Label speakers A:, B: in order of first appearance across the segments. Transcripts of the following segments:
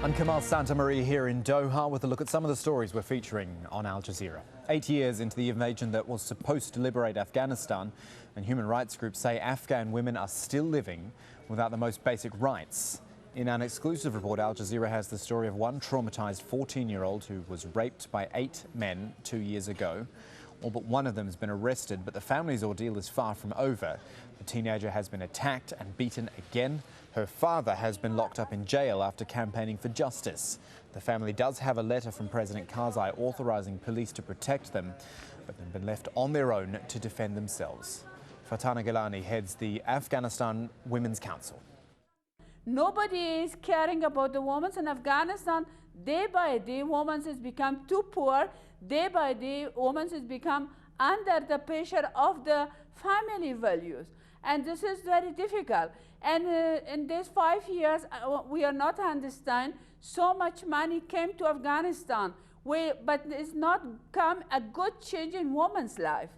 A: I'm Kamal Santamaria here in Doha with a look at some of the stories we're featuring on Al Jazeera. 8 years into the invasion that was supposed to liberate Afghanistan, and human rights groups say Afghan women are still living without the most basic rights. In an exclusive report, Al Jazeera has the story of one traumatized 14-year-old who was raped by 8 men 2 years ago. All but one of them has been arrested, but the family's ordeal is far from over. The teenager has been attacked and beaten again. Her father has been locked up in jail after campaigning for justice. The family does have a letter from President Karzai authorizing police to protect them, but they've been left on their own to defend themselves. Fatana Gilani heads the Afghanistan Women's Council.
B: Nobody is caring about the women in Afghanistan. Day by day, women has become too poor. Day by day, women has become under the pressure of the family values. And this is very difficult. And in these 5 years, we are not understand so much money came to Afghanistan, but it's not come a good change in women's life.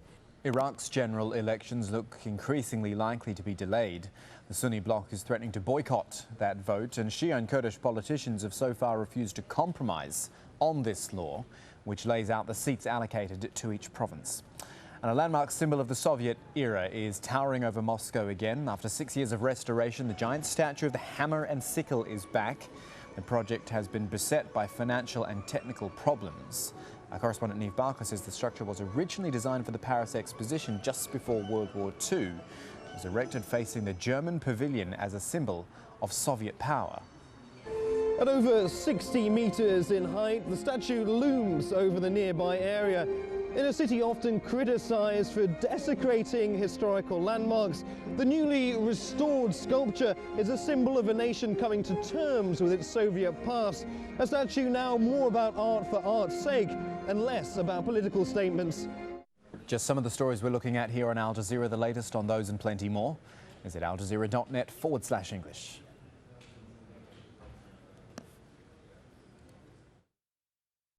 A: Iraq's general elections look increasingly likely to be delayed. The Sunni bloc is threatening to boycott that vote, and Shia and Kurdish politicians have so far refused to compromise on this law, which lays out the seats allocated to each province. And a landmark symbol of the Soviet era is towering over Moscow again. After 6 years of restoration, the giant statue of the hammer and sickle is back. The project has been beset by financial and technical problems. Our correspondent Neve Barker says the structure was originally designed for the Paris Exposition just before World War II. It was erected facing the German pavilion as a symbol of Soviet power.
C: At over 60 meters in height, the statue looms over the nearby area. In a city often criticized for desecrating historical landmarks, the newly restored sculpture is a symbol of a nation coming to terms with its Soviet past. A statue now more about art for art's sake and less about political statements.
A: Just some of the stories we're looking at here on Al Jazeera. The latest on those and plenty more is at aljazeera.net/English.